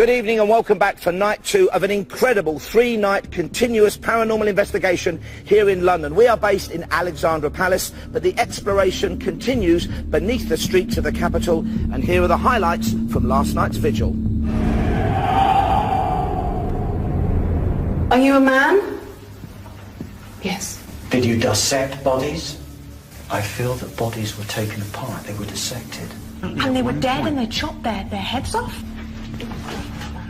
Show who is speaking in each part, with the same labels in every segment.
Speaker 1: Good evening and welcome back for night 2 of an incredible 3-night continuous paranormal investigation here in London. We are based in Alexandra Palace, but the exploration continues beneath the streets of the capital, and here are the highlights from last night's vigil.
Speaker 2: Are you a man? Yes.
Speaker 3: Did you dissect bodies? I feel that bodies were taken apart, they were dissected.
Speaker 2: And they were dead and they chopped their heads off?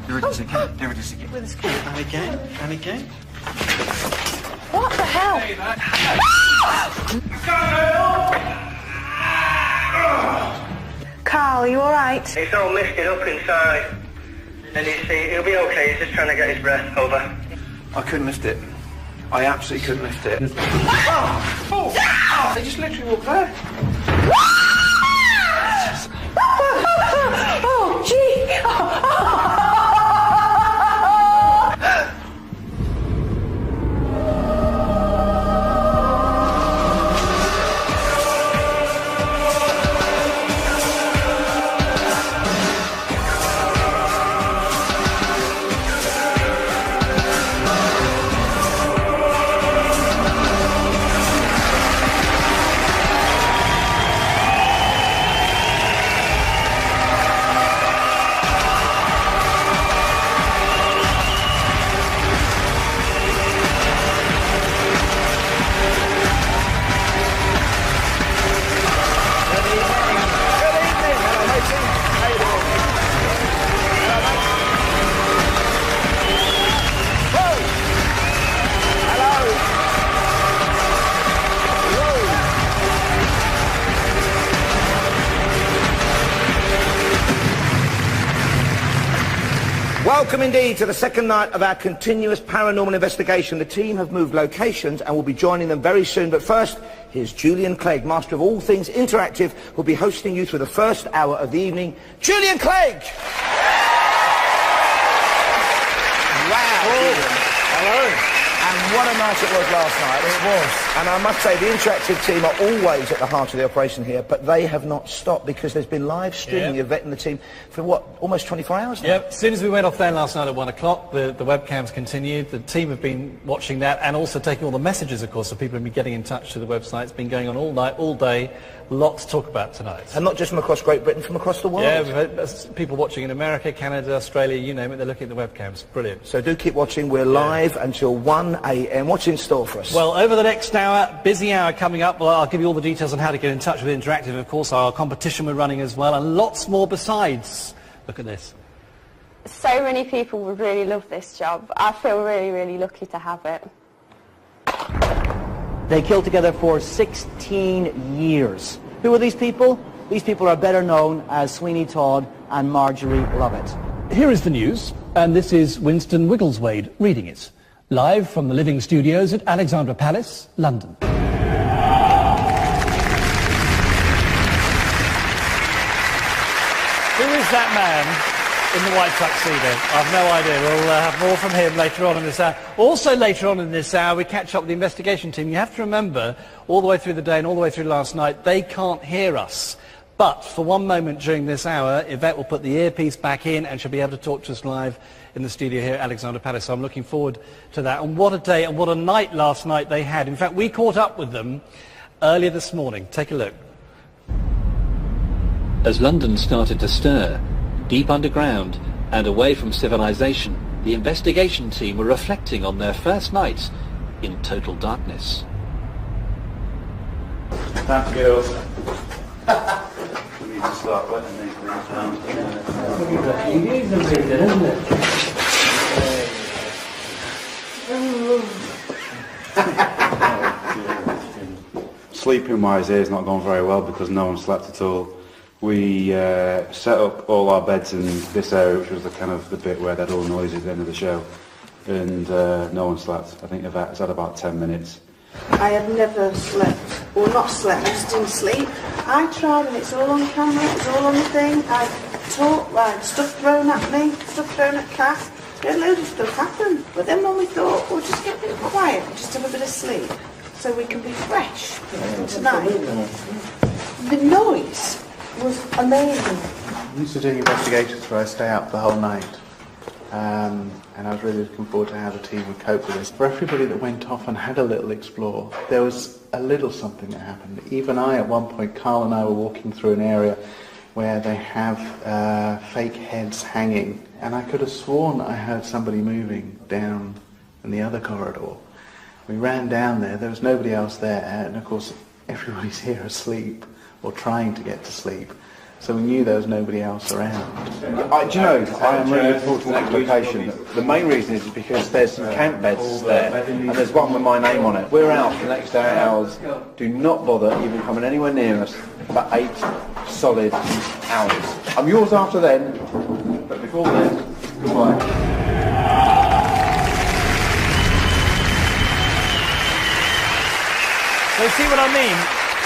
Speaker 3: There it is again, there it is again.
Speaker 2: With a screw.
Speaker 3: And again, and again.
Speaker 2: What the hell? Carl, are you alright?
Speaker 4: He's all misted up inside. And he'll be okay, he's just trying to get his breath over.
Speaker 5: I couldn't lift it. I absolutely couldn't lift it. They just literally walked there.
Speaker 2: Oh, gee!
Speaker 1: Welcome indeed to the second night of our continuous paranormal investigation. The team have moved locations and will be joining them very soon. But first, here's Julian Clegg, master of all things interactive, who'll be hosting you through the first hour of the evening. Julian Clegg! Wow! Hello! And what a night it was last night. It was. And I must say, the interactive team are always at the heart of the operation here, but they have not stopped because there's been live streaming of Yvette and the team for, what, almost 24 hours now?
Speaker 6: Yep, as soon as we went off there last night at 1 o'clock, the webcams continued. The team have been watching that and also taking all the messages, of course, so people have been getting in touch to the website. It's been going on all night, all day. Lots to talk about tonight.
Speaker 1: And not just from across Great Britain, from across the world.
Speaker 6: Yeah, we've had people watching in America, Canada, Australia, you name it, they're looking at the webcams. Brilliant.
Speaker 1: So do keep watching. We're live until 1 a.m. What's in store for us?
Speaker 6: Well, over the next hour, busy hour coming up. Well, I'll give you all the details on how to get in touch with Interactive, of course, our competition we're running as well, and lots more besides. Look at this.
Speaker 7: So many people would really love this job. I feel really, really lucky to have it.
Speaker 8: They killed together for 16 years. Who are these people? These people are better known as Sweeney Todd and Marjorie Lovett.
Speaker 9: Here is the news, and this is Winston Wiggleswade reading it. Live from the living studios at Alexandra Palace, London.
Speaker 6: Who is that man in the white tuxedo? I've no idea. We'll have more from him later on in this hour. Also later on in this hour, we catch up with the investigation team. You have to remember, all the way through the day and all the way through last night, they can't hear us. But for one moment during this hour, Yvette will put the earpiece back in and she'll be able to talk to us live in the studio here at Alexandra Palace. So I'm looking forward to that. And what a day and what a night last night they had. In fact, we caught up with them earlier this morning. Take a look.
Speaker 10: As London started to stir, deep underground and away from civilization, the investigation team were reflecting on their first night in total darkness.
Speaker 5: Time to get up. We need to start letting these things down. Sleeping-wise here is not going very well because no one slept at all. We set up all our beds in this area, which was the bit where they had all the noises at the end of the show, and no one slept. I think Yvette's had about 10 minutes.
Speaker 11: I have never slept, or not slept, I just didn't sleep. I tried and it's all on camera, it's all on the thing. I talked, like, stuff thrown at me, stuff thrown at Kath. We had loads of stuff happen. But then when we thought, we'll just get a bit quiet and just have a bit of sleep so we can be fresh tonight. The noise was amazing.
Speaker 12: I used to do investigations where I stay up the whole night. and I was really looking forward to how the team would cope with this. For everybody that went off and had a little explore, there was a little something that happened. Even at one point, Carl and I were walking through an area where they have fake heads hanging, and I could have sworn I heard somebody moving down in the other corridor. We ran down there was nobody else there, and of course everybody's here asleep or trying to get to sleep, so we knew there was nobody else around.
Speaker 13: Do you know, I am really looking forward to the next location. The main reason is because there's some camp beds there, and there's one with my name on it. We're out for the next 8 hours. Do not bother even coming anywhere near us for 8 solid hours. I'm yours after then, but before then, goodbye.
Speaker 6: So see what I mean?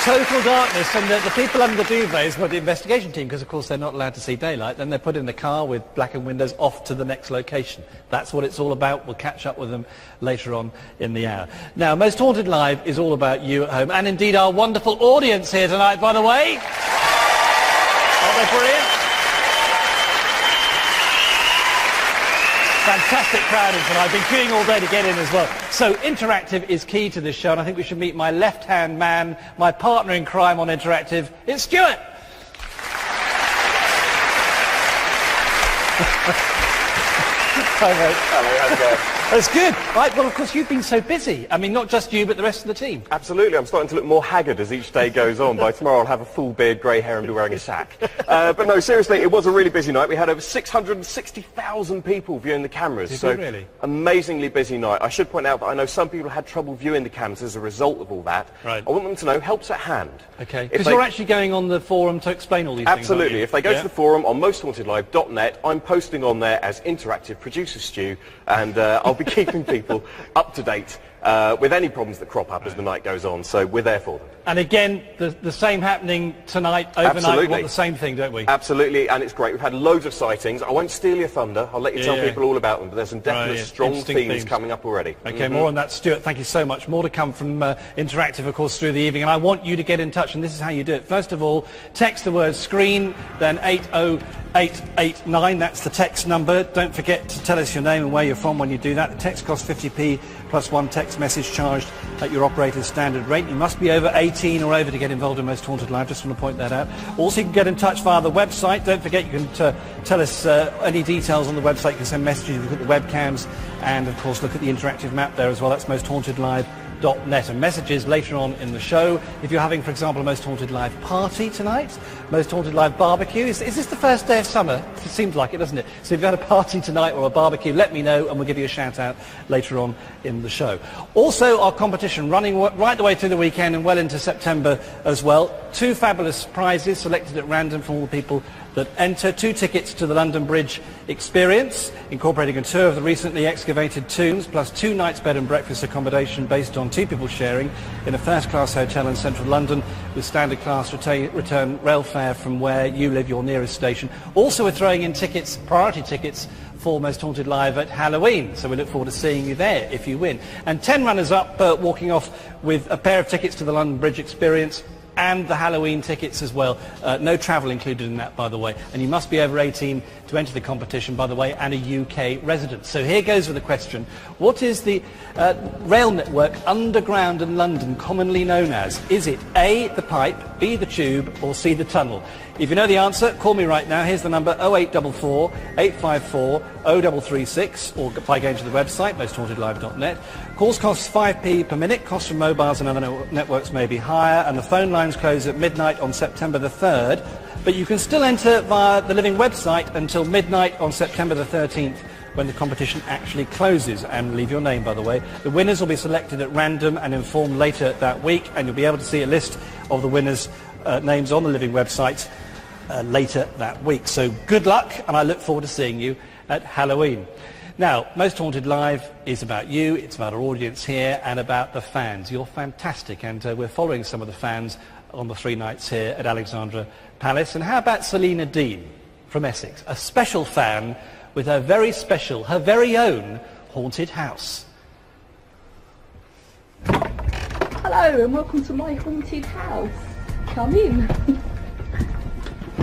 Speaker 6: Total darkness, and the people under the duvets were the investigation team, because of course they're not allowed to see daylight. Then they're put in the car with blackened windows off to the next location. That's what it's all about. We'll catch up with them later on in the hour. Now, Most Haunted Live is all about you at home, and indeed our wonderful audience here tonight, by the way. Aren't they brilliant? Fantastic crowd in tonight. I've been queuing all day to get in as well. So interactive is key to this show, and I think we should meet my left-hand man, my partner in crime on interactive. It's Stuart. Hi, mate.
Speaker 14: Hello, how's it going?
Speaker 6: That's good. Right, well, of course, you've been so busy. I mean, not just you, but the rest of the team.
Speaker 14: Absolutely. I'm starting to look more haggard as each day goes on. By tomorrow, I'll have a full beard, grey hair, and be wearing a sack. But no, seriously, it was a really busy night. We had over 660,000 people viewing the cameras.
Speaker 6: Did
Speaker 14: so
Speaker 6: you really?
Speaker 14: Amazingly busy night. I should point out that I know some people had trouble viewing the cameras as a result of all that.
Speaker 6: Right.
Speaker 14: I want them to know help's at hand.
Speaker 6: Okay. Because you're actually going on the forum to explain all these things.
Speaker 14: Absolutely. If they go to the forum on mosthauntedlive.net, I'm posting on there as interactive producer Stu, and I'll be keeping people up to date with any problems that crop up as the night goes on, so we're there for them.
Speaker 6: And again, the same happening tonight, overnight.
Speaker 14: Absolutely.
Speaker 6: We want the same thing, don't we?
Speaker 14: Absolutely, and it's great. We've had loads of sightings. I won't steal your thunder. I'll let you tell people all about them, but there's some definite strong themes coming up already.
Speaker 6: Okay, more on that. Stuart, thank you so much. More to come from Interactive, of course, through the evening, and I want you to get in touch, and this is how you do it. First of all, text the word SCREEN, then 80889. That's the text number. Don't forget to tell us your name and where you're from when you do that. The text costs 50p plus one text message charged at your operator's standard rate. You must be over 18 or over to get involved in Most Haunted Live. Just want to point that out. Also, you can get in touch via the website. Don't forget, you can tell us any details on the website. You can send messages, look at the webcams, and of course look at the interactive map there as well. That's mosthauntedlive.net, and messages later on in the show. If you're having, for example, a Most Haunted Live party tonight, Most Haunted Live barbecue, is this the first day of summer? It seems like it, doesn't it? So if you've had a party tonight or a barbecue, let me know and we'll give you a shout out later on in the show. Also, our competition running right the way through the weekend and well into September as well. 2 fabulous prizes selected at random from all the people that enter. 2 tickets to the London Bridge experience, incorporating a tour of the recently excavated tombs, plus 2 nights bed and breakfast accommodation based on 2 people sharing in a first-class hotel in central London with standard class return rail fare from where you live, your nearest station. Also, we're throwing in tickets, priority tickets, for Most Haunted Live at Halloween, so we look forward to seeing you there if you win. And 10 runners-up walking off with a pair of tickets to the London Bridge experience and the Halloween tickets as well. No travel included in that, by the way. And you must be over 18 to enter the competition, by the way, and a UK resident. So here goes with the question. What is the rail network underground in London commonly known as? Is it A, the pipe, B, the tube, or C, the tunnel? If you know the answer, call me right now. Here's the number, 0844 854 0336, or by going to the website, mosthauntedlive.net. Calls costs 5p per minute. Costs from mobiles and other networks may be higher, and the phone lines close at midnight on September the 3rd. But you can still enter via the Living website until midnight on September the 13th, when the competition actually closes. And leave your name, by the way. The winners will be selected at random and informed later that week, and you'll be able to see a list of the winners' names on the Living website later that week. So good luck, and I look forward to seeing you at Halloween. Now, Most Haunted Live is about you, it's about our audience here, and about the fans. You're fantastic, and we're following some of the fans on the 3 nights here at Alexandra Palace. And how about Selena Dean from Essex, a special fan with her very special, her very own haunted house.
Speaker 15: Hello and welcome to my haunted house. Come in.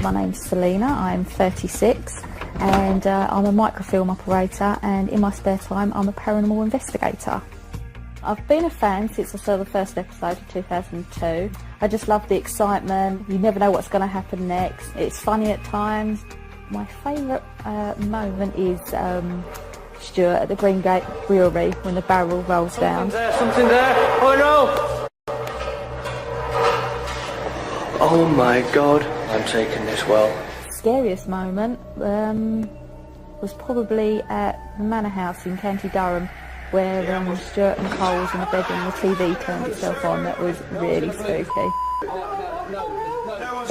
Speaker 16: My name's Selena, I'm 36 and I'm a microfilm operator, and in my spare time I'm a paranormal investigator. I've been a fan since I saw the first episode of 2002. I just love the excitement. You never know what's going to happen next. It's funny at times. My favourite moment is Stuart at the Green Gate Brewery when the barrel rolls down.
Speaker 4: Something there. Oh no! Oh my God, I'm taking this well.
Speaker 16: Scariest moment was probably at the Manor House in County Durham, where Stuart and Cole was in the bedroom and the TV turned itself on. That was really spooky.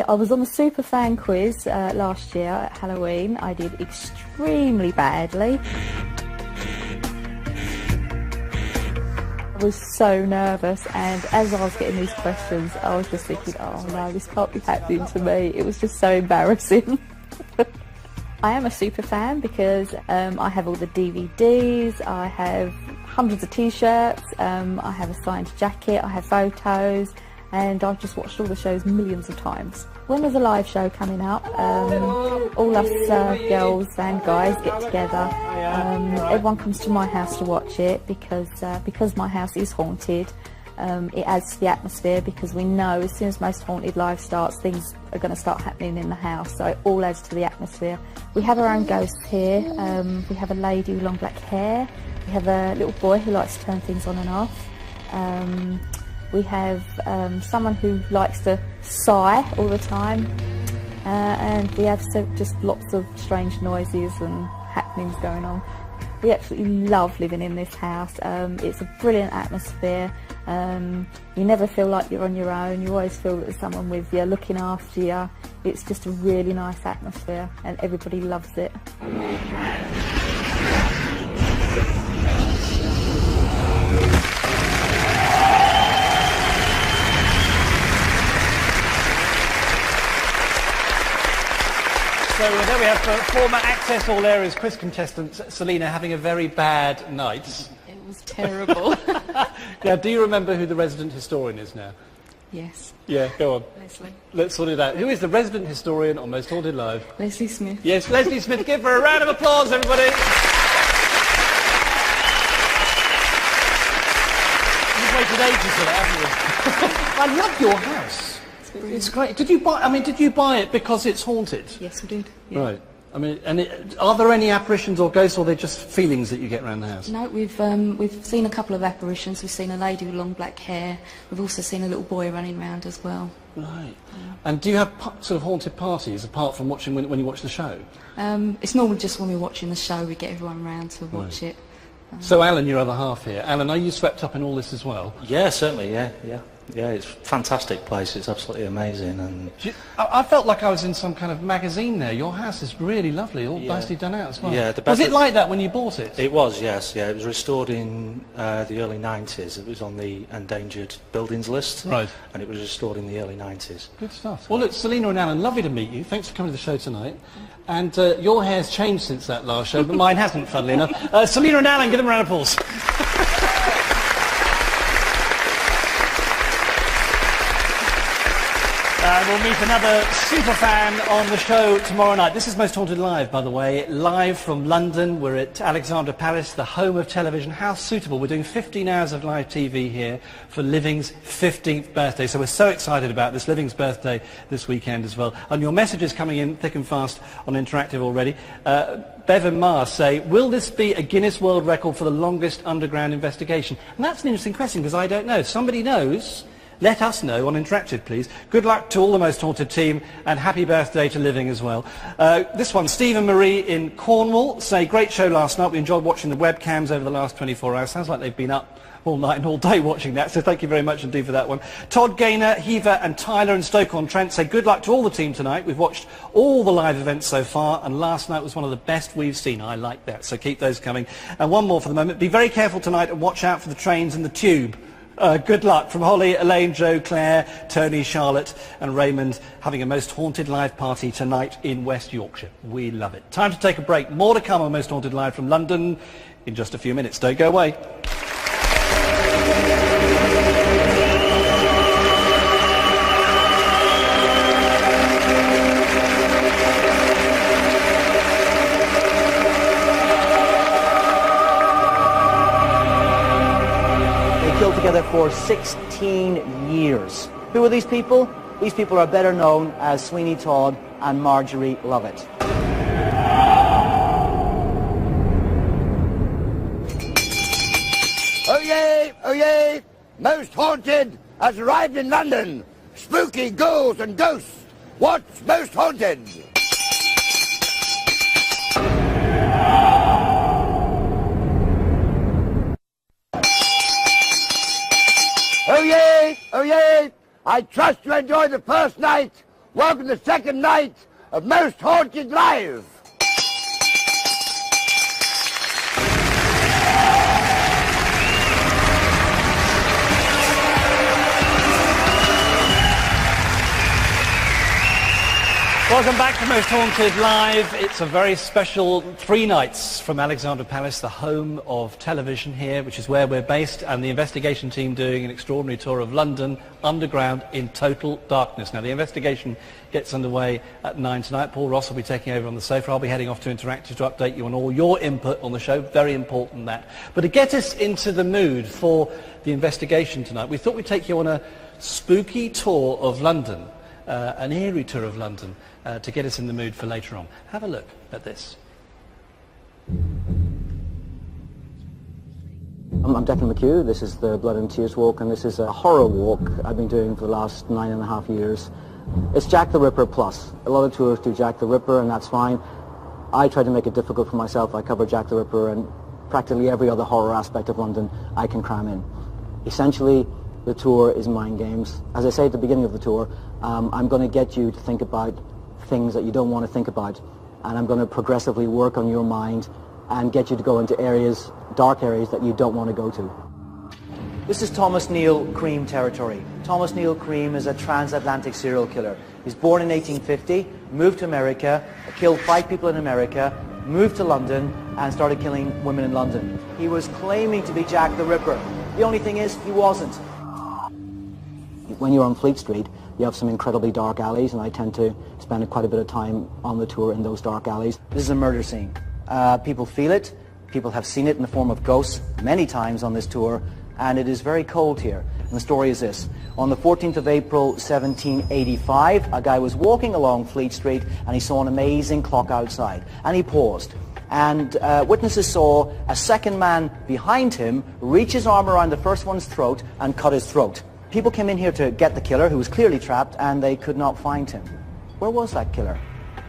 Speaker 16: I was on the Superfan quiz last year at Halloween. I did extremely badly. I was so nervous, and as I was getting these questions I was just thinking, oh no, this can't be happening to me. It was just so embarrassing. I am a super fan because I have all the DVDs, I have hundreds of t-shirts, I have a signed jacket, I have photos, and I've just watched all the shows millions of times. When there's a live show coming up, all us girls and guys get together. Everyone comes to my house to watch it because my house is haunted. It adds to the atmosphere because we know as soon as Most Haunted Live starts, things are going to start happening in the house, so it all adds to the atmosphere. We have our own ghosts here. We have a lady with long black hair. We have a little boy who likes to turn things on and off. We have someone who likes to sigh all the time. And we have just lots of strange noises and happenings going on. We absolutely love living in this house. It's a brilliant atmosphere. You never feel like you're on your own. You always feel that there's someone with you, looking after you. It's just a really nice atmosphere, and everybody loves it.
Speaker 6: So there we have former Access All Areas quiz contestant Selina having a very bad night.
Speaker 17: It was terrible.
Speaker 6: Now, do you remember who the resident historian is now?
Speaker 17: Yes.
Speaker 6: Yeah, go on.
Speaker 17: Leslie.
Speaker 6: Let's sort it out. Who is the resident historian on Most Haunted Live?
Speaker 17: Leslie Smith.
Speaker 6: Yes, Leslie Smith. Give her a round of applause, everybody. You've waited ages for that, haven't you? I love your house. It's great. Did you buy it because it's haunted?
Speaker 17: Yes, we did. Yeah.
Speaker 6: Right. I mean, and are there any apparitions or ghosts, or are they just feelings that you get around the house?
Speaker 17: No, we've seen a couple of apparitions. We've seen a lady with long black hair. We've also seen a little boy running around as well.
Speaker 6: Right. And do you have sort of haunted parties apart from watching when you watch the show?
Speaker 17: It's normally just when we're watching the show we get everyone round to watch it.
Speaker 6: So Alan, your other half here. Alan, are you swept up in all this as well?
Speaker 18: Yeah, certainly. Yeah. Yeah, it's a fantastic place. It's absolutely amazing. And
Speaker 6: I felt like I was in some kind of magazine there. Your house is really lovely, all nicely done out as well.
Speaker 18: Yeah,
Speaker 6: was it like that when you bought it?
Speaker 18: It was, yes. Yeah, it was restored in the early 90s. It was on the endangered buildings list.
Speaker 6: Right.
Speaker 18: And it was restored in the early 90s.
Speaker 6: Good stuff. Well, look, Selina and Alan, lovely to meet you. Thanks for coming to the show tonight. And your hair's changed since that last show, but mine hasn't, funnily enough. Selina and Alan, give them a round of applause. We'll meet another super fan on the show tomorrow night. This is Most Haunted Live, by the way, live from London. We're at Alexandra Palace, the home of television. How suitable. We're doing 15 hours of live TV here for Living's 15th birthday. So we're so excited about this. Living's birthday this weekend as well. And your messages coming in thick and fast on Interactive already. Bev and Mars say, will this be a Guinness World Record for the longest underground investigation? And that's an interesting question, because I don't know. If somebody knows, let us know on Interactive, please. Good luck to all the Most Haunted team, and happy birthday to Living as well. This one, Steve and Marie in Cornwall say, great show last night. We enjoyed watching the webcams over the last 24 hours. Sounds like they've been up all night and all day watching that, so thank you very much indeed for that one. Todd Gaynor, Heaver and Tyler and Stoke-on-Trent say, good luck to all the team tonight. We've watched all the live events so far, and last night was one of the best we've seen. I like that, so keep those coming. And one more for the moment. Be very careful tonight and watch out for the trains and the tube. Good luck from Holly, Elaine, Joe, Claire, Tony, Charlotte and Raymond, having a Most Haunted Live party tonight in West Yorkshire. We love it. Time to take a break. More to come on Most Haunted Live from London in just a few minutes. Don't go away.
Speaker 8: for 16 years. Who are these people? These people are better known as Sweeney Todd and Marjorie Lovett.
Speaker 19: Oh yay, oh yay! Most Haunted has arrived in London. Spooky ghouls and ghosts. What's most haunted? Oh yay, oh yay! I trust you enjoyed the first night. Welcome to the second night of Most Haunted Live.
Speaker 6: Welcome back to Most Haunted Live. It's a very special 3 nights from Alexandra Palace, the home of television here, which is where we're based, and the investigation team doing an extraordinary tour of London underground in total darkness. Now, the investigation gets underway at 9 tonight. Paul Ross will be taking over on the sofa. I'll be heading off to Interactive to update you on all your input on the show. Very important, that. But to get us into the mood for the investigation tonight, we thought we'd take you on a spooky tour of London, an eerie tour of London, to get us in the mood for later on. Have a look at this.
Speaker 8: I'm Declan McHugh. This is the Blood and Tears walk, and this is a horror walk I've been doing for the last 9.5 years. It's Jack the Ripper plus. A lot of tours do Jack the Ripper, and that's fine. I try to make it difficult for myself. I cover Jack the Ripper and practically every other horror aspect of London I can cram in. Essentially, the tour is mind games. As I say at the beginning of the tour, I'm going to get you to think about things that you don't want to think about, and I'm going to progressively work on your mind and get you to go into areas, dark areas that you don't want to go to. This is Thomas Neil Cream territory. Thomas Neil Cream is a transatlantic serial killer. He's born in 1850, moved to America, killed 5 people in America, moved to London and started killing women in London. He was claiming to be Jack the Ripper. The only thing is, he wasn't. When you're on Fleet Street, you have some incredibly dark alleys, and I tend to spend quite a bit of time on the tour in those dark alleys. This is a murder scene. People feel it. People have seen it in the form of ghosts many times on this tour, and it is very cold here. And the story is this. On the 14th of April, 1785, a guy was walking along Fleet Street, and he saw an amazing clock outside, and he paused. And witnesses saw a second man behind him reach his arm around the first one's throat and cut his throat. People came in here to get the killer, who was clearly trapped, and they could not find him. Where was that killer?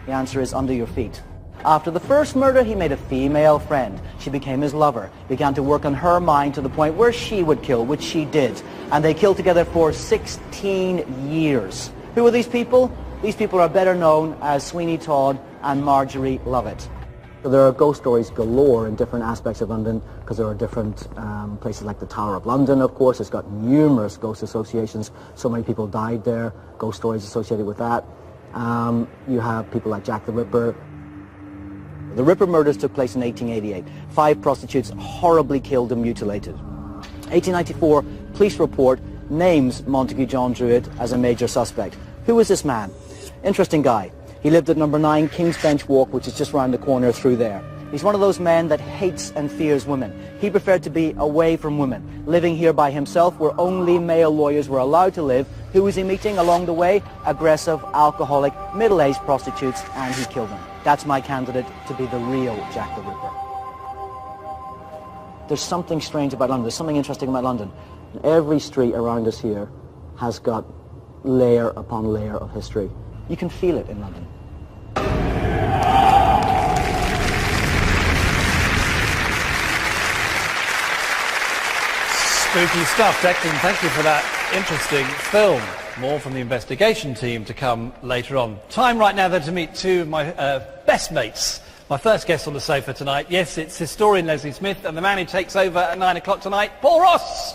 Speaker 8: The answer is under your feet. After the first murder, he made a female friend. She became his lover, began to work on her mind to the point where she would kill, which she did. And they killed together for 16 years. Who are these people? These people are better known as Sweeney Todd and Marjorie Lovett. There are ghost stories galore in different aspects of London, because there are different places like the Tower of London, of course. It's got numerous ghost associations. So many people died there, ghost stories associated with that. You have people like Jack the Ripper. The Ripper murders took place in 1888. 5 prostitutes horribly killed and mutilated. 1894, police report names Montague John Druitt as a major suspect. Who is this man? Interesting guy. He lived at number 9 King's Bench Walk, which is just round the corner through there. He's one of those men that hates and fears women. He preferred to be away from women, living here by himself where only male lawyers were allowed to live. Who was he meeting along the way? Aggressive, alcoholic, middle-aged prostitutes, and he killed them. That's my candidate to be the real Jack the Ripper. There's something strange about London. There's something interesting about London. Every street around us here has got layer upon layer of history. You can feel it in London.
Speaker 6: Spooky stuff, Declan. Thank you for that interesting film. More from the investigation team to come later on. Time right now then to meet 2 of my best mates. My first guest on the sofa tonight. Yes, it's historian Leslie Smith, and the man who takes over at 9 o'clock tonight, Paul Ross.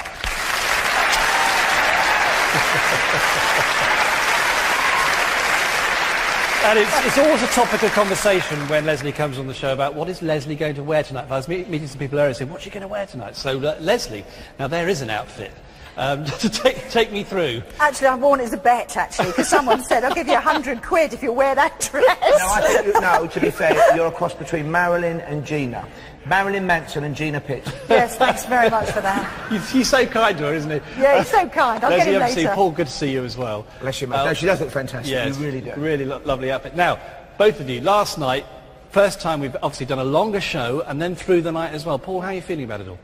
Speaker 6: And it's always a topic of conversation when Leslie comes on the show about what is Leslie going to wear tonight. I was meeting some people earlier saying, what's she going to wear tonight? So Leslie, now there is an outfit to take me through.
Speaker 20: Actually, I've worn it as a bet, actually, because someone said, I'll give you 100 quid if you wear that dress.
Speaker 1: No, I think no, to be fair, you're a cross between Marilyn and Gina. Marilyn Manson and Gina Pitt.
Speaker 20: Yes, thanks very much for that.
Speaker 6: He's so kind to her, isn't he?
Speaker 20: Yeah, he's so kind. I'll get him later.
Speaker 6: Paul, good to see you as well.
Speaker 1: Bless you, mate. No, she does look fantastic.
Speaker 6: Yeah,
Speaker 1: you really do.
Speaker 6: Really lovely outfit. Now, both of you, last night, first time we've obviously done a longer show, and then through the night as well. Paul, how are you feeling about it all?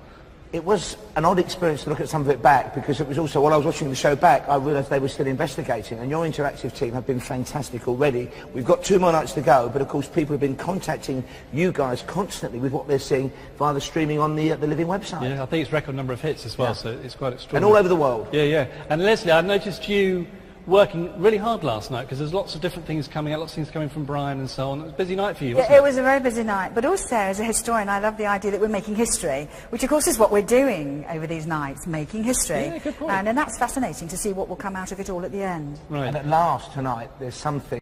Speaker 1: It was an odd experience to look at some of it back, because it was also, while I was watching the show back, I realised they were still investigating, and your interactive team have been fantastic already. We've got 2 more nights to go, but of course people have been contacting you guys constantly with what they're seeing via the streaming on the Living website.
Speaker 6: Yeah, I think it's record number of hits as well,
Speaker 1: Yeah.
Speaker 6: so it's quite extraordinary.
Speaker 1: And all over the world.
Speaker 6: Yeah, yeah. And Leslie, I noticed you working really hard last night, because there's lots of different things coming out, lots of things coming from Brian and so on. It was a busy night for you, wasn't
Speaker 20: Yeah, it was a very busy night, but also as a historian I love the idea that we're making history, which of course is what we're doing over these nights, making history.
Speaker 6: Yeah, good point.
Speaker 20: And that's fascinating to see what will come out of it all at the end.
Speaker 6: Right.
Speaker 1: And at last tonight there's something.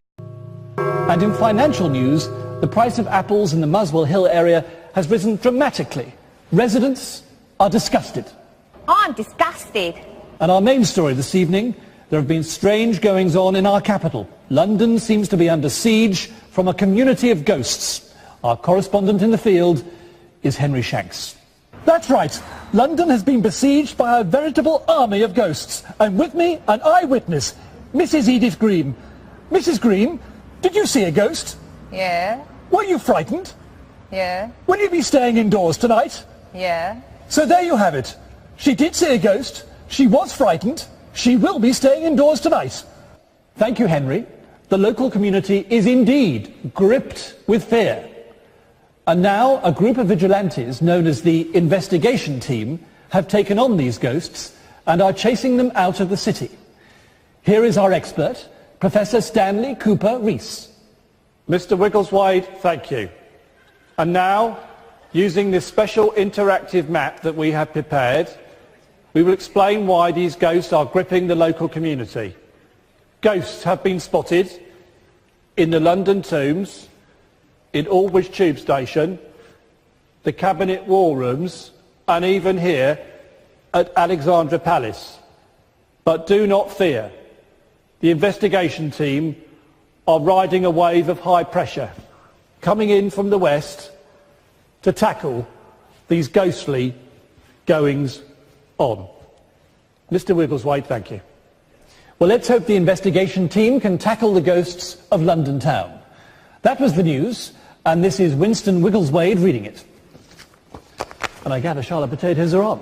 Speaker 9: And in financial news, the price of apples in the Muswell Hill area has risen dramatically. Residents are disgusted.
Speaker 21: I'm disgusted.
Speaker 9: And our main story this evening, there have been strange goings-on in our capital. London seems to be under siege from a community of ghosts. Our correspondent in the field is Henry Shanks. That's right. London has been besieged by a veritable army of ghosts. And with me, an eyewitness, Mrs. Edith Green. Mrs. Green, did you see a ghost?
Speaker 21: Yeah,
Speaker 9: Were you frightened?
Speaker 21: yeah,
Speaker 9: Will you be staying indoors tonight?
Speaker 21: yeah.
Speaker 9: So there you have it. She did see a ghost. She was frightened. She will be staying indoors tonight. Thank you, Henry. The local community is indeed gripped with fear. And now a group of vigilantes known as the investigation team have taken on these ghosts and are chasing them out of the city. Here is our expert, Professor Stanley Cooper Rees.
Speaker 6: Mr. Wiggleswade, thank you. And now, using this special interactive map that we have prepared, we will explain why these ghosts are gripping the local community. Ghosts have been spotted in the London Tombs, in Aldwych Tube Station, the Cabinet War Rooms, and even here at Alexandra Palace. But do not fear. The investigation team are riding a wave of high pressure, coming in from the west to tackle these ghostly goings-on. Mr. Wiggleswade, thank you.
Speaker 9: Well, let's hope the investigation team can tackle the ghosts of London town. That was the news, and this is Winston Wiggleswade reading it. And I gather Charlotte potatoes are on.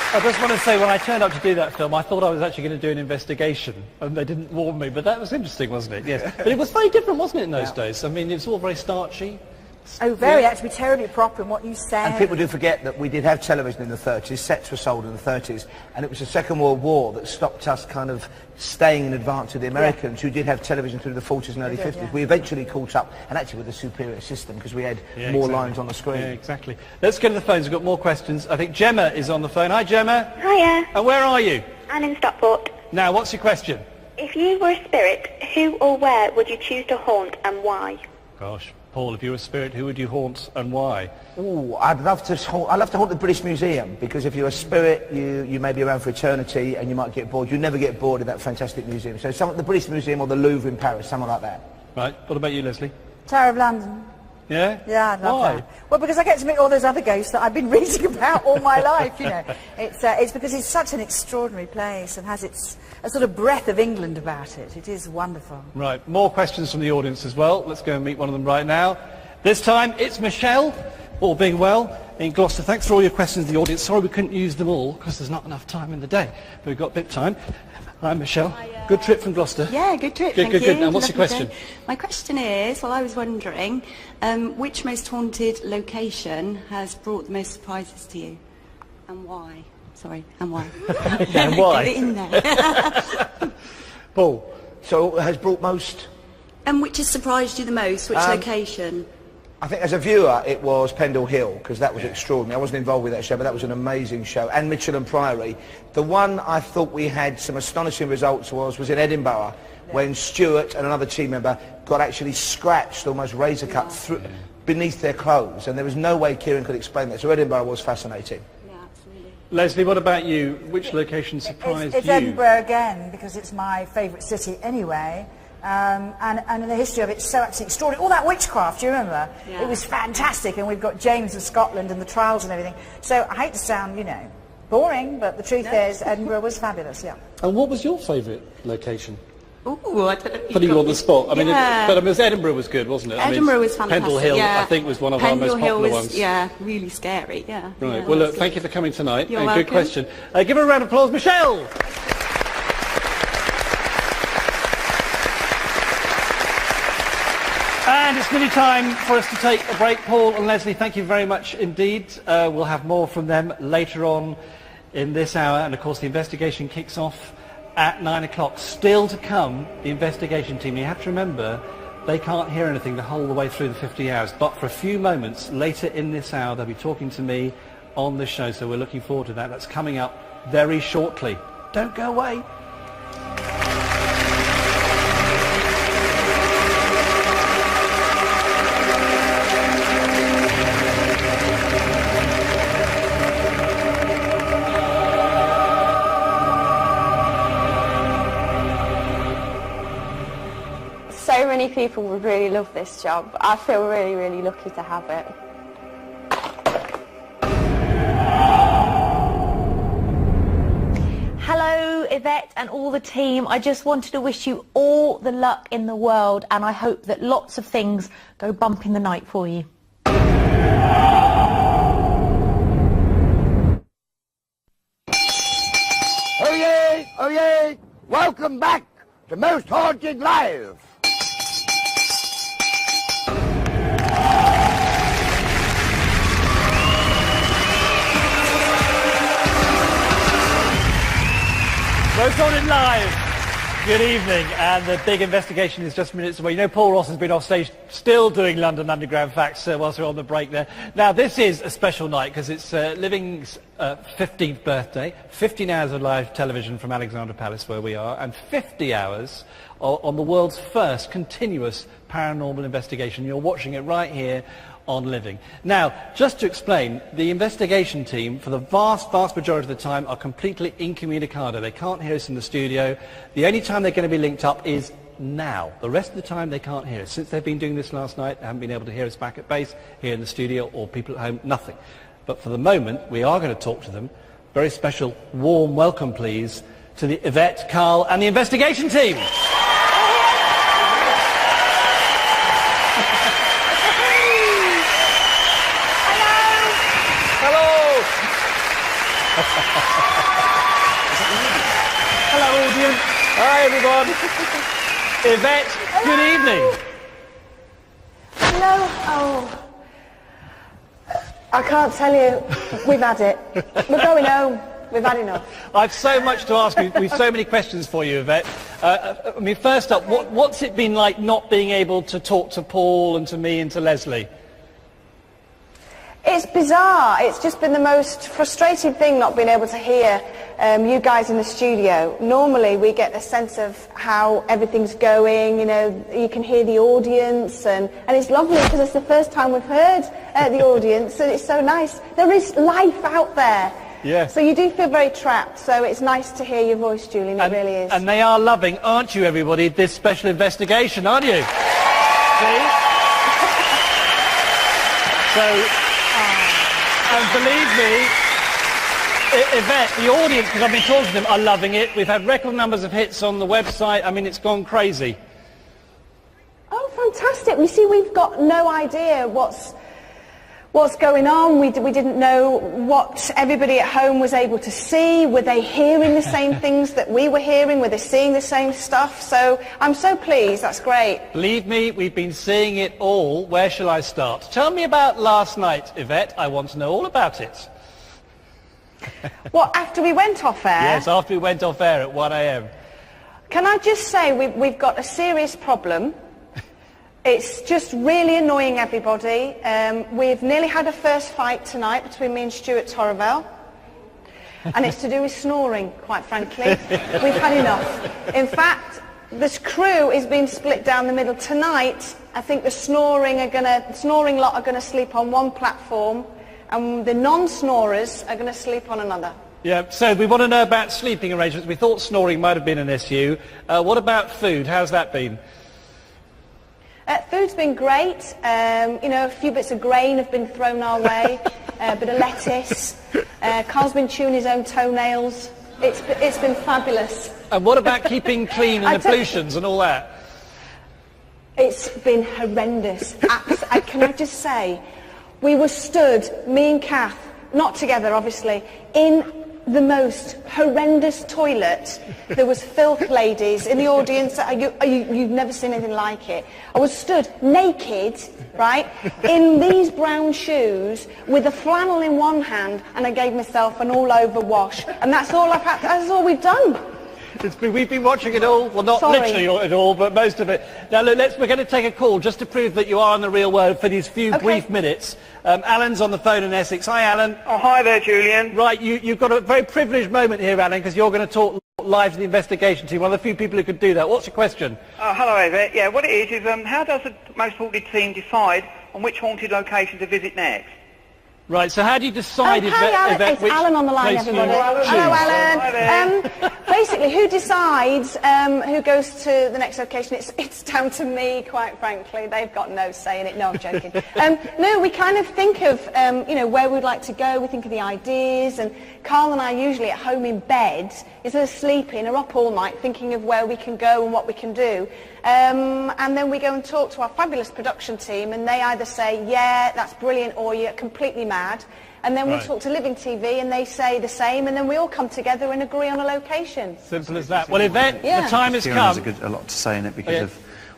Speaker 6: I just want to say, when I turned up to do that film, I thought I was actually going to do an investigation, and they didn't warn me, but that was interesting, wasn't it? Yes. But it was very different, wasn't it, in those days? I mean, it was all very starchy.
Speaker 20: Oh, very, actually, terribly proper in what you said.
Speaker 1: And people do forget that we did have television in the 30s, sets were sold in the 30s, and it was the Second World War that stopped us kind of staying in advance of the Americans, who did have television through the 40s and early 50s. We eventually caught up, and actually with a superior system, because we had more lines on the screen.
Speaker 6: Yeah, exactly. Let's go to the phones. We've got more questions. I think Gemma is on the phone. Hi, Gemma.
Speaker 22: Hiya.
Speaker 6: And where are you?
Speaker 22: I'm in Stockport.
Speaker 6: Now, what's your question?
Speaker 22: If you were a spirit, who or where would you choose to haunt and why?
Speaker 6: Gosh, Paul, if you were a spirit, who would you haunt and why?
Speaker 1: Oh, I'd love to haunt the British Museum, because if you're a spirit, you may be around for eternity and you might get bored. You never get bored in that fantastic museum. So the British Museum or the Louvre in Paris, something like that.
Speaker 6: Right. What about you, Leslie?
Speaker 20: Tower of London.
Speaker 6: Yeah?
Speaker 20: Yeah, I'd love
Speaker 6: Why?
Speaker 20: that. Well, because I get to meet all those other ghosts that I've been reading about all my life, you know. It's because it's such an extraordinary place and has a sort of breath of England about it. It is wonderful.
Speaker 6: Right. More questions from the audience as well. Let's go and meet one of them right now. This time, it's Michelle, all being well, in Gloucester. Thanks for all your questions, the audience. Sorry we couldn't use them all, because there's not enough time in the day. But we've got a bit of time. Hi, Michelle. Hi, good trip from Gloucester.
Speaker 23: Yeah, good trip,
Speaker 6: good,
Speaker 23: thank you.
Speaker 6: Good. And what's your
Speaker 23: Lovely
Speaker 6: question?
Speaker 23: day. My question is, well, I was wondering, which most haunted location has brought the most surprises to you? And why? Sorry, and why?
Speaker 6: Yeah, and why?
Speaker 23: Get it in there.
Speaker 1: Paul, so has brought most...
Speaker 23: And which has surprised you the most? Which location?
Speaker 1: I think as a viewer it was Pendle Hill, because that was extraordinary. I wasn't involved with that show, but that was an amazing show. And Mitchell and Priory. The one I thought we had some astonishing results was in Edinburgh, when Stuart and another team member got actually scratched, almost razor cut through beneath their clothes, and there was no way Kieran could explain that. So Edinburgh was fascinating.
Speaker 6: Leslie, what about you? Which location surprised
Speaker 20: It's
Speaker 6: you?
Speaker 20: Edinburgh again, because it's my favourite city anyway. And in the history of it, it's so absolutely extraordinary. All that witchcraft, do you remember?
Speaker 23: Yeah.
Speaker 20: It was fantastic, and we've got James of Scotland and the trials and everything. So I hate to sound, you know, boring, but the truth is Edinburgh was fabulous, yeah.
Speaker 6: And what was your favourite location?
Speaker 23: Ooh, I don't know.
Speaker 6: Putting you on the spot. I mean,
Speaker 23: Yeah.
Speaker 6: but I mean, Edinburgh was good, wasn't it?
Speaker 23: Edinburgh was
Speaker 6: Pendle
Speaker 23: fantastic.
Speaker 6: Hill,
Speaker 23: yeah.
Speaker 6: I think, was one of our most
Speaker 23: Pendle Hill
Speaker 6: popular
Speaker 23: was,
Speaker 6: ones.
Speaker 23: yeah, really scary. Yeah.
Speaker 6: Right.
Speaker 23: Yeah,
Speaker 6: Well, look,
Speaker 23: that's
Speaker 6: thank you for coming tonight.
Speaker 23: You're
Speaker 6: and
Speaker 23: welcome.
Speaker 6: good question. Give her a round of applause, Michelle. And it's nearly time for us to take a break. Paul and Leslie, thank you very much indeed. We'll have more from them later on in this hour, and of course the investigation kicks off at 9 o'clock. Still to come, the investigation team. You have to remember, they can't hear anything the whole way through the 50 hours, but for a few moments later in this hour they'll be talking to me on the show, so we're looking forward to that. That's coming up very shortly. Don't go away.
Speaker 2: So many people would really love this job. I feel really, really lucky to have it.
Speaker 22: Hello, Yvette and all the team. I just wanted to wish you all the luck in the world, and I hope that lots of things go bump in the night for you.
Speaker 19: Oh yay! Oh yay! Welcome back to Most Haunted Live!
Speaker 6: Most Haunted Live. Good evening, and the big investigation is just minutes away. You know, Paul Ross has been off stage still doing London Underground Facts whilst we're on the break there. Now, this is a special night because it's Living's 15th birthday, 15 hours of live television from Alexandra Palace where we are, and 50 hours on the world's first continuous paranormal investigation. You're watching it right here on Living. Now, just to explain, the investigation team, for the vast majority of the time, are completely incommunicado. They can't hear us in the studio. The only time they're going to be linked up is now. The rest of the time, they can't hear us. Since they've been doing this last night, they haven't been able to hear us back at base, here in the studio, or people at home, nothing. But for the moment, we are going to talk to them. Very special, warm welcome, please, to the Yvette, Carl, and the investigation team. Hello, audience. Hi, everyone. Yvette, good evening.
Speaker 21: Hello. Oh. I can't tell you. We've had it. We're going home. We've had enough.
Speaker 6: I've so much to ask you. We've so many questions for you, Yvette. I mean, first up, what's it been like not being able to talk to Paul and to me and to Leslie?
Speaker 21: It's bizarre. It's just been the most frustrating thing not being able to hear you guys in the studio. Normally we get a sense of how everything's going, you know, you can hear the audience, and it's lovely because it's the first time we've heard the audience, and it's so nice. There is life out there.
Speaker 6: Yeah.
Speaker 21: So you do feel very trapped, so it's nice to hear your voice, Julian, it really is.
Speaker 6: And they are loving, aren't you, everybody, this special investigation, aren't you? See? So, and believe me, Yvette, the audience, because I've been talking to them, are loving it. We've had record numbers of hits on the website. I mean, it's gone crazy.
Speaker 21: Oh, fantastic. You see, we've got no idea what's going on. We didn't know what everybody at home was able to see. Were they hearing the same things that we were hearing? Were they seeing the same stuff? So I'm so pleased. That's great.
Speaker 6: Believe me, we've been seeing it all. Where shall I start? Tell me about last night, Yvette. I want to know all about it.
Speaker 21: What, after we went off air?
Speaker 6: Yes, after we went off air at 1 a.m.
Speaker 21: Can I just say we've got a serious problem. It's just really annoying everybody. We've nearly had a first fight tonight between me and Stuart Torrevell. And it's to do with snoring, quite frankly. We've had enough. In fact, This crew is being split down the middle. Tonight, I think the snoring lot are going to sleep on one platform, and the non-snorers are going to sleep on another.
Speaker 6: Yeah, so we want to know about sleeping arrangements. We thought snoring might have been an issue. What about food? How's that been?
Speaker 21: Food's been great. You know, a few bits of grain have been thrown our way, a bit of lettuce. Carl's been chewing his own toenails. It's been fabulous.
Speaker 6: And what about keeping clean and the pollutions and all that?
Speaker 21: It's been horrendous. Can I just say, we were stood, me and Kath, not together obviously, in the most horrendous toilet. There was filth ladies in the audience. You've never seen anything like it. I was stood naked, right, in these brown shoes with a flannel in one hand, and I gave myself an all-over wash. And that's all I've had. That's all we've done.
Speaker 6: We've been watching it all. Well, not literally it all, but most of it. Now, look, we're going to take a call just to prove that you are in the real world for these few brief minutes. Alan's on the phone in Essex. Hi, Alan.
Speaker 4: Oh, hi there, Julian.
Speaker 6: Right, you've got a very privileged moment here, Alan, because you're going to talk live to the investigation team. One of the few people who could do that. What's your question?
Speaker 4: Oh, hello there. Yeah, what it is how does the Most Haunted team decide on which haunted location to visit next?
Speaker 6: Right, so how do you decide
Speaker 21: It's Alan on the line, everybody. Hello, Alan. Basically, who decides who goes to the next location? It's down to me, quite frankly. They've got no say in it. No, I'm joking. No, we kind of think of, you know, where we'd like to go. We think of the ideas, and Carl and I usually at home in bed, instead of sleeping, are up all night thinking of where we can go and what we can do. And then we go and talk to our fabulous production team, and they either say, yeah, that's brilliant, or you're completely mad. And then we talk to Living TV, and they say the same, and then we all come together and agree on a location.
Speaker 6: Simple as that. Well, Yvette, the time has come.
Speaker 3: There's a lot to say in it because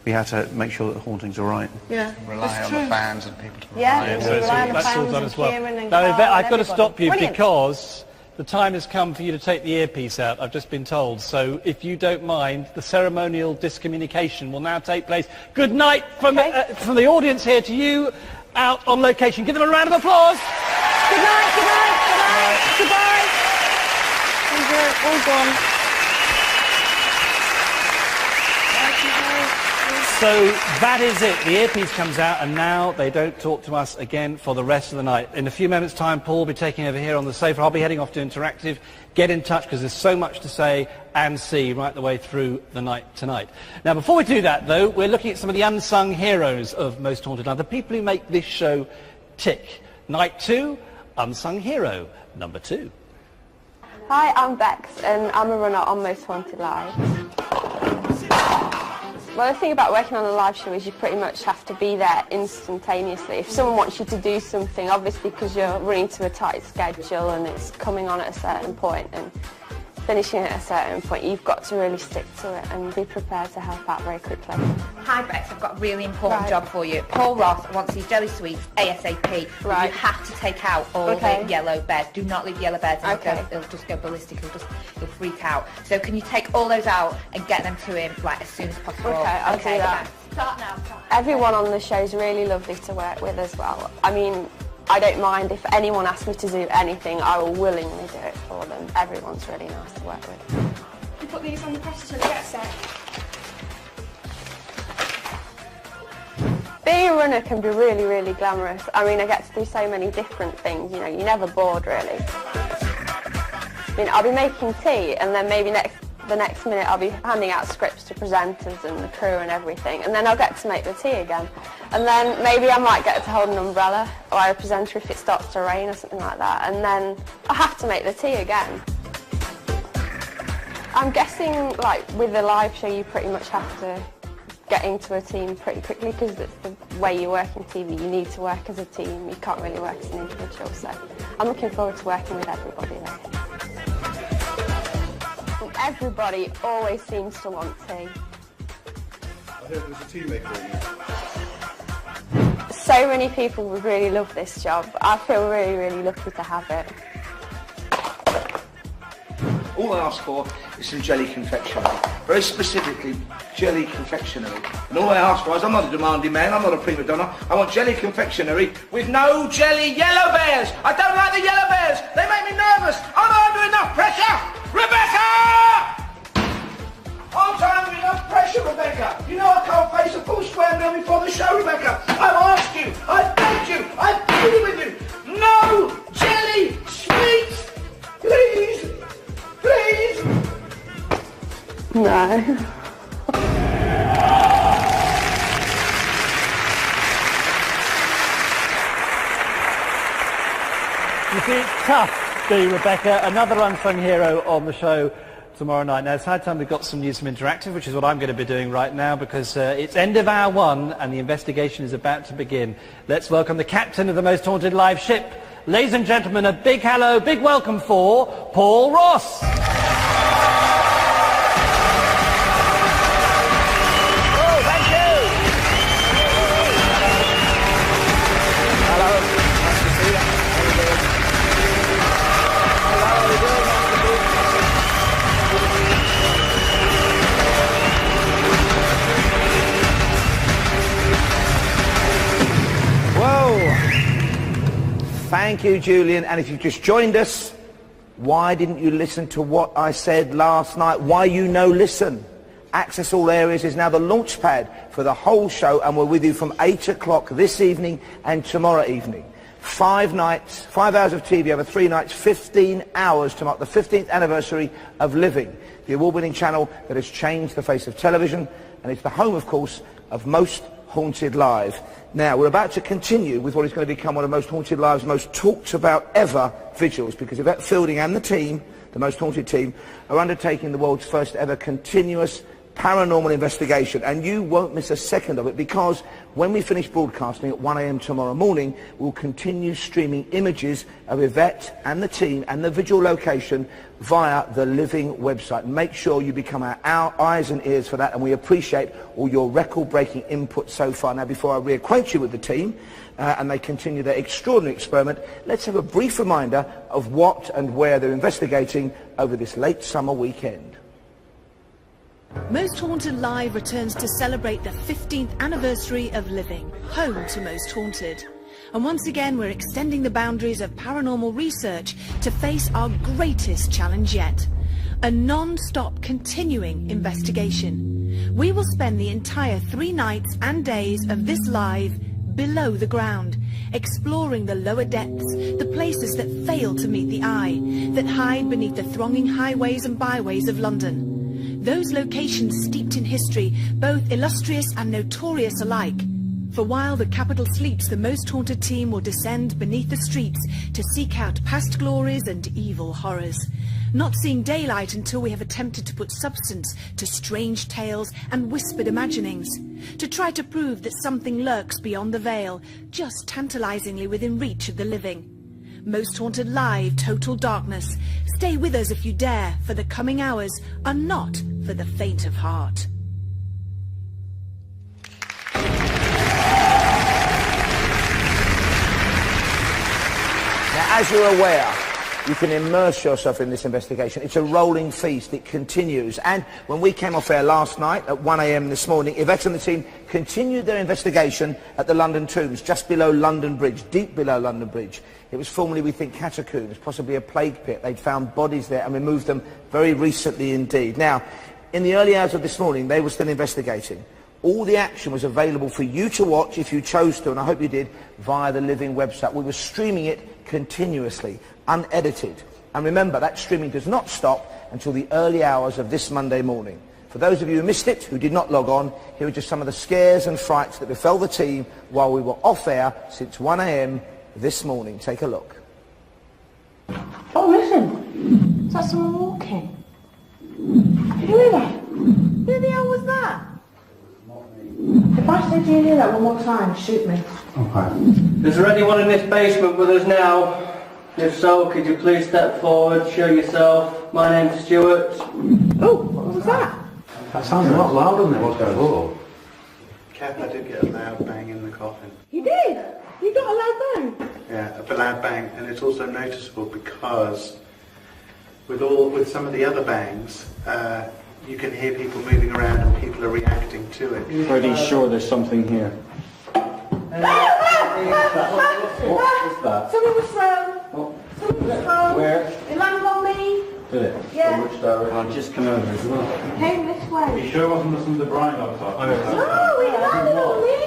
Speaker 3: we had to make sure that the hauntings are right.
Speaker 21: Yeah,
Speaker 3: rely on the fans and people to
Speaker 21: rely on. Rely on the fans and Kieran and Carl.
Speaker 6: Now, Yvette, I've got to stop you
Speaker 21: Brilliant.
Speaker 6: Because the time has come for you to take the earpiece out, I've just been told. So if you don't mind, the ceremonial discommunication will now take place. Good night from the audience here to you out on location. Give them a round of applause.
Speaker 21: Good night, good night, good night, goodbye. All gone.
Speaker 6: So that is it. The earpiece comes out, and now they don't talk to us again for the rest of the night. In a few moments' time, Paul will be taking over here on the sofa. I'll be heading off to Interactive. Get in touch, because there's so much to say and see right the way through the night tonight. Now, before we do that, though, we're looking at some of the unsung heroes of Most Haunted Night, the people who make this show tick. Night 2, Unsung Hero, number 2.
Speaker 2: Hi, I'm Bex, and I'm a runner on Most Haunted Live. Well, the thing about working on a live show is you pretty much have to be there instantaneously. If someone wants you to do something, obviously because you're running to a tight schedule and it's coming on at a certain point and finishing at a certain point, you've got to really stick to it and be prepared to help out very quickly.
Speaker 7: Hi Bex, I've got a really important job for you. Paul Ross wants these jelly sweets ASAP.
Speaker 2: Right.
Speaker 7: You have to take out all the yellow beds. Do not leave yellow beds. He'll just go ballistic. He'll freak out. So can you take all those out and get them to him like as soon as possible?
Speaker 2: Okay, I'll do that.
Speaker 7: Start now.
Speaker 2: Everyone on the show is really lovely to work with as well. I mean, I don't mind if anyone asks me to do anything, I will willingly do it for them. Everyone's really nice to work with.
Speaker 10: You put these on the presser till they get set.
Speaker 2: Being a runner can be really, really glamorous. I mean, I get to do so many different things, you know, you're never bored really. I mean, I'll be making tea and then maybe the next minute I'll be handing out scripts to presenters and the crew and everything, and then I'll get to make the tea again. And then maybe I might get to hold an umbrella or a presenter if it starts to rain or something like that, and then I have to make the tea again. I'm guessing, like, with a live show you pretty much have to get into a team pretty quickly because it's the way you work in TV. You need to work as a team, you can't really work as an individual, so I'm looking forward to working with everybody there. Everybody always seems to want tea.
Speaker 24: I heard there's a tea maker in you.
Speaker 2: So many people would really love this job. I feel really, really lucky to have it.
Speaker 1: All I ask for is some jelly confectionery. Very specifically, jelly confectionery. And all I ask for is, I'm not a demanding man, I'm not a prima donna. I want jelly confectionery with no jelly yellow bears. I don't like the yellow bears. They make me nervous. I'm not under enough pressure. Rebecca! I'm under enough pressure.
Speaker 2: No.
Speaker 6: You see, it's tough, being Rebecca, another unsung hero on the show tomorrow night. Now, it's high time we've got some news from Interactive, which is what I'm going to be doing right now, because it's end of hour 1 and the investigation is about to begin. Let's welcome the captain of the most haunted live ship. Ladies and gentlemen, a big hello, big welcome for Paul Ross.
Speaker 1: Thank you, Julian. And if you've just joined us, why didn't you listen to what I said last night? Why you no listen? Access All Areas is now the launch pad for the whole show, and we're with you from 8 o'clock this evening and tomorrow evening. 5 nights, 5 hours of TV over 3 nights, 15 hours to mark the 15th anniversary of Living, the award-winning channel that has changed the face of television, and it's the home, of course, of Most Haunted Live. Now, we're about to continue with what is going to become one of Most Haunted Live's most talked about ever vigils, because Yvette Fielding and the team, the Most Haunted team, are undertaking the world's first ever continuous paranormal investigation, and you won't miss a second of it, because when we finish broadcasting at 1 a.m. tomorrow morning, we'll continue streaming images of Yvette and the team and the vigil location via the Living website. Make sure you become our eyes and ears for that, and we appreciate all your record-breaking input so far. Now, before I reacquaint you with the team and they continue their extraordinary experiment, let's have a brief reminder of what and where they're investigating over this late summer weekend.
Speaker 5: Most Haunted Live returns to celebrate the 15th anniversary of Living, home to Most Haunted. And once again, we're extending the boundaries of paranormal research to face our greatest challenge yet, a non-stop continuing investigation. We will spend the entire 3 nights and days of this live below the ground, exploring the lower depths, the places that fail to meet the eye, that hide beneath the thronging highways and byways of London. Those locations steeped in history, both illustrious and notorious alike. For while the capital sleeps, the Most Haunted team will descend beneath the streets to seek out past glories and evil horrors. Not seeing daylight until we have attempted to put substance to strange tales and whispered imaginings. To try to prove that something lurks beyond the veil, just tantalizingly within reach of the living. Most Haunted Live, Total Darkness. Stay with us if you dare, for the coming hours are not for the faint of heart.
Speaker 1: Now, as you're aware, you can immerse yourself in this investigation. It's a rolling feast. It continues. And when we came off air last night at 1 a.m. this morning, Yvette and the team continued their investigation at the London Tombs, just below London Bridge, deep below London Bridge. It was formerly, we think, catacombs, possibly a plague pit. They'd found bodies there and removed them very recently indeed. Now, in the early hours of this morning, they were still investigating. All the action was available for you to watch if you chose to, and I hope you did, via the Living website. We were streaming it continuously, unedited. And remember, that streaming does not stop until the early hours of this Monday morning. For those of you who missed it, who did not log on, here are just some of the scares and frights that befell the team while we were off air since 1 a.m. this morning. Take a look.
Speaker 10: Oh, listen. Is that someone walking? Did you hear that? Who the hell was that? If I said you hear that one more time, shoot me.
Speaker 11: Okay. Is there anyone in this basement with us now? If so, could you please step forward, show yourself? My name's Stuart.
Speaker 10: Oh, what was that?
Speaker 3: That sounds a lot louder than it was before.
Speaker 24: Kath, I did get a loud bang in the coffin.
Speaker 10: You did? You got a loud bang?
Speaker 24: Yeah, a loud bang, and it's also noticeable because with some of the other bangs, you can hear people moving around and people are reacting to it.
Speaker 3: Pretty sure there's something here.
Speaker 10: What was that? Something was thrown. Something was thrown.
Speaker 3: Where?
Speaker 10: It landed on me.
Speaker 3: Did it?
Speaker 10: Yeah.
Speaker 3: Which direction? I'll just come over as well.
Speaker 10: It came this way.
Speaker 24: Are you sure it wasn't some of the brine outside?
Speaker 10: No, it landed on me.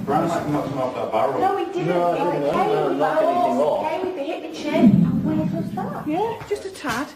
Speaker 24: Brine's come off that barrel.
Speaker 10: No, it didn't. It came with the hit the chin. How weird was that? Yeah, just a tad.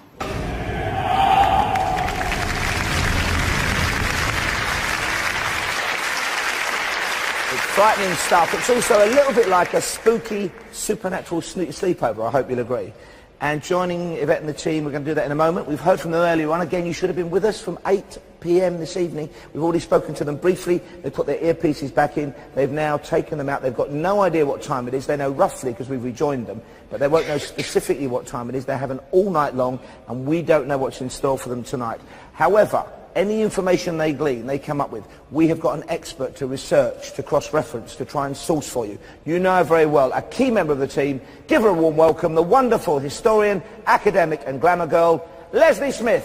Speaker 1: frightening stuff. It's also a little bit like a spooky, supernatural sleepover, I hope you'll agree. And joining Yvette and the team, we're going to do that in a moment. We've heard from them earlier on. Again, you should have been with us from 8 p.m. this evening. We've already spoken to them briefly. They put their earpieces back in. They've now taken them out. They've got no idea what time it is. They know roughly because we've rejoined them, but they won't know specifically what time it is. They have an all night long, and we don't know what's in store for them tonight. However, any information they glean, they come up with, we have got an expert to research, to cross-reference, to try and source for you. You know her very well, a key member of the team. Give her a warm welcome, the wonderful historian, academic and glamour girl, Leslie Smith.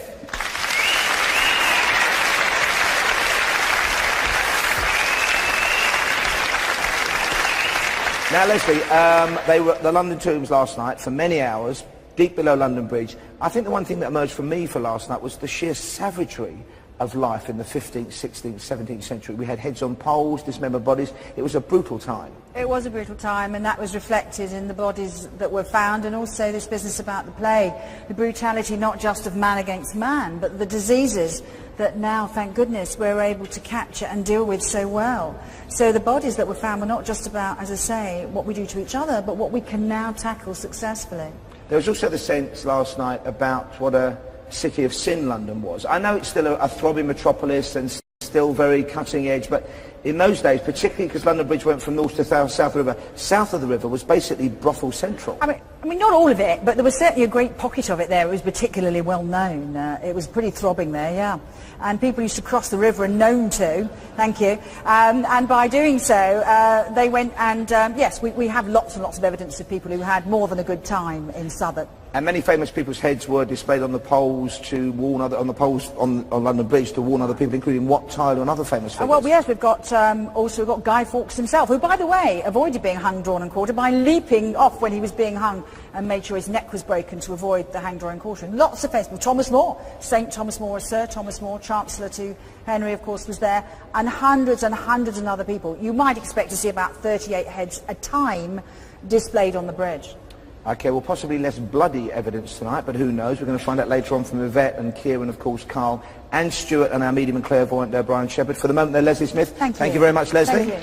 Speaker 1: Now, Leslie, they were at the London Tombs last night for many hours, deep below London Bridge. I think the one thing that emerged for me for last night was the sheer savagery of life in the 15th, 16th, 17th century. We had heads on poles, dismembered bodies. It was a brutal time.
Speaker 20: It was a brutal time, and that was reflected in the bodies that were found, and also this business about the plague. The brutality not just of man against man, but the diseases that now, thank goodness, we're able to capture and deal with so well. So the bodies that were found were not just about, as I say, what we do to each other, but what we can now tackle successfully.
Speaker 1: There was also the sense last night about what a city of sin London was. I know it's still a throbbing metropolis and still very cutting edge, but in those days, particularly because London Bridge went from north to south of the river, south of the river was basically brothel central.
Speaker 20: I mean, not all of it, but there was certainly a great pocket of it there. It was particularly well known. It was pretty throbbing there, yeah. And people used to cross the river and known to, thank you, and by doing so, they went and, yes, we have lots and lots of evidence of people who had more than a good time in Southwark.
Speaker 1: And many famous people's heads were displayed on the poles to warn on London Bridge to warn other people, including Wat Tyler and other famous figures.
Speaker 20: Well, yes, we've got Guy Fawkes himself, who, by the way, avoided being hung, drawn and quartered by leaping off when he was being hung and made sure his neck was broken to avoid the hang, draw and quarter. Lots of famous people. Thomas More, St. Thomas More, Sir Thomas More, Chancellor to Henry, of course, was there, and hundreds of other people. You might expect to see about 38 heads a time displayed on the bridge.
Speaker 1: Okay, well, possibly less bloody evidence tonight, but who knows? We're going to find out later on from Yvette and Kieran, of course, Carl, and Stuart, and our medium and clairvoyant, Brian Shepherd. For the moment, they're Leslie Smith. Thank you very much, Leslie.
Speaker 20: Thank you.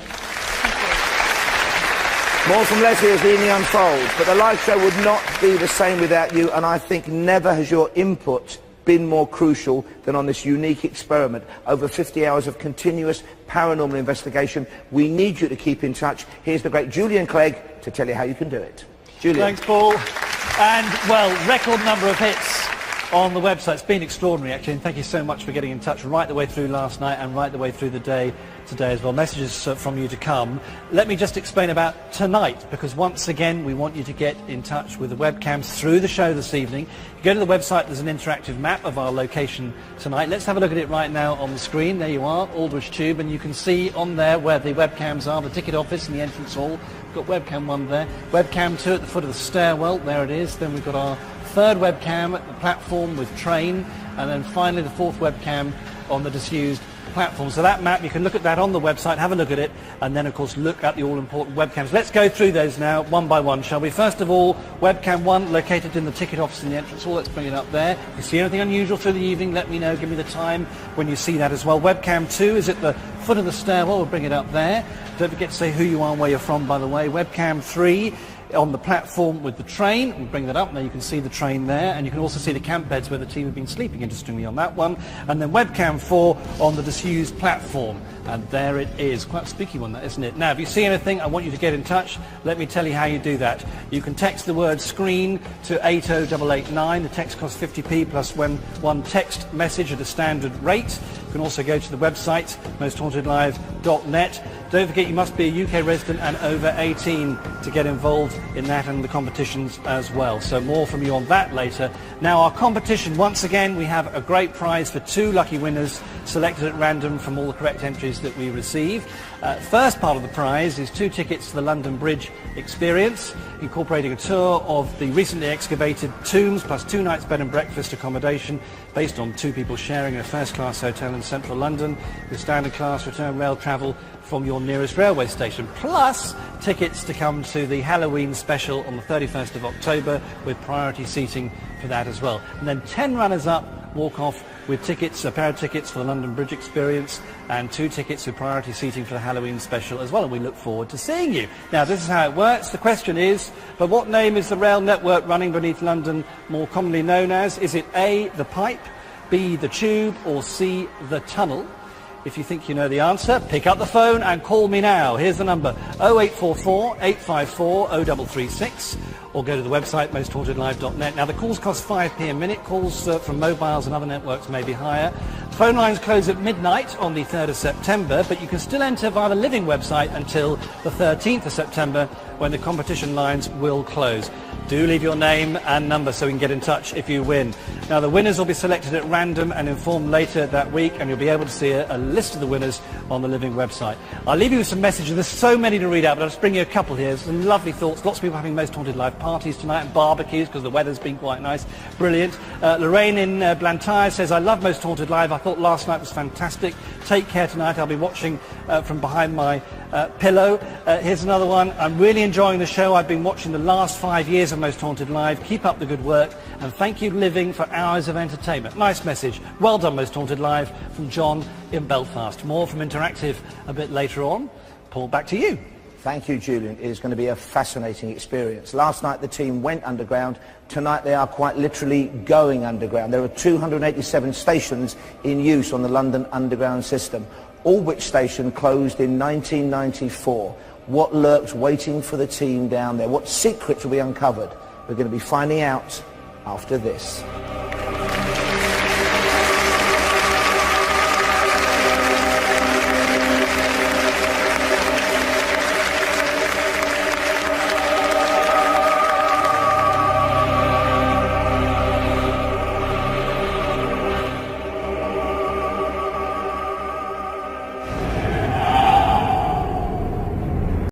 Speaker 1: More from Leslie as the evening unfolds, but the live show would not be the same without you, and I think never has your input been more crucial than on this unique experiment. Over 50 hours of continuous paranormal investigation. We need you to keep in touch. Here's the great Julian Clegg to tell you how you can do it. Julian.
Speaker 6: Thanks, Paul. And, well, record number of hits on the website. It's been extraordinary, actually, and thank you so much for getting in touch right the way through last night and right the way through the day today as well. Messages from you to come. Let me just explain about tonight, because once again we want you to get in touch with the webcams through the show this evening. You go to the website, there's an interactive map of our location tonight. Let's have a look at it right now on the screen. There you are, Aldwych Tube, and you can see on there where the webcams are, the ticket office and the entrance hall. We've got webcam 1 there, webcam 2 at the foot of the stairwell, there it is. Then we've got our third webcam at the platform with train, and then finally the fourth webcam on the disused platform. So that map, you can look at that on the website, have a look at it, and then of course look at the all-important webcams. Let's go through those now one by one, shall we? First of all, webcam 1 located in the ticket office in the entrance hall. Let's bring it up there. If you see anything unusual through the evening, let me know, give me the time when you see that as well. Webcam 2 is at the foot of the stairwell, we'll bring it up there. Don't forget to say who you are and where you're from, by the way. Webcam 3 on the platform with the train. We'll bring that up. Now you can see the train there, and you can also see the camp beds where the team have been sleeping, interestingly, on that one. And then webcam 4 on the disused platform. And there it is. Quite a spooky one, that, isn't it? Now, if you see anything, I want you to get in touch. Let me tell you how you do that. You can text the word screen to 80889. The text costs 50p plus one text message at a standard rate. You can also go to the website, mosthauntedlive.net. Don't forget you must be a UK resident and over 18 to get involved in that and the competitions as well. So more from you on that later. Now our competition, once again, we have a great prize for 2 lucky winners selected at random from all the correct entries that we receive. First part of the prize is 2 tickets to the London Bridge experience, incorporating a tour of the recently excavated tombs plus 2 nights bed and breakfast accommodation based on 2 people sharing a first-class hotel in central London with standard class return rail travel from your nearest railway station, plus tickets to come to the Halloween special on the 31st of October with priority seating for that as well. And then 10 runners-up walk off with tickets, a pair of tickets for the London Bridge Experience and 2 tickets with priority seating for the Halloween special as well, and we look forward to seeing you. Now, this is how it works. The question is, but what name is the rail network running beneath London more commonly known as? Is it A, the pipe, B, the tube, or C, the tunnel? If you think you know the answer, pick up the phone and call me now. Here's the number, 0844 854 0336, or go to the website mosthauntedlive.net. Now, the calls cost 5p a minute. Calls from mobiles and other networks may be higher. Phone lines close at midnight on the 3rd of September, but you can still enter via the Living website until the 13th of September, when the competition lines will close. Do leave your name and number so we can get in touch if you win. Now, the winners will be selected at random and informed later that week, and you'll be able to see a list of the winners on the Living website. I'll leave you with some messages. There's so many to read out, but I'll just bring you a couple here. Some lovely thoughts. Lots of people having Most Haunted Live parties tonight and barbecues because the weather's been quite nice. Brilliant. Lorraine in Blantyre says, I love Most Haunted Live. I thought last night was fantastic. Take care tonight. I'll be watching from behind my pillow. Here's another one. I'm really enjoying the show. I've been watching the last 5 years of Most Haunted Live. Keep up the good work, and thank you, Living, for hours of entertainment. Nice message. Well done, Most Haunted Live, from John in Belfast. More from Interactive a bit later on. Paul, back to you.
Speaker 1: Thank you, Julian. It is going to be a fascinating experience. Last night the team went underground. Tonight they are quite literally going underground. There are 287 stations in use on the London Underground system. Aldwych station closed in 1994. What lurks waiting for the team down there? What secrets will be uncovered? We're going to be finding out after this.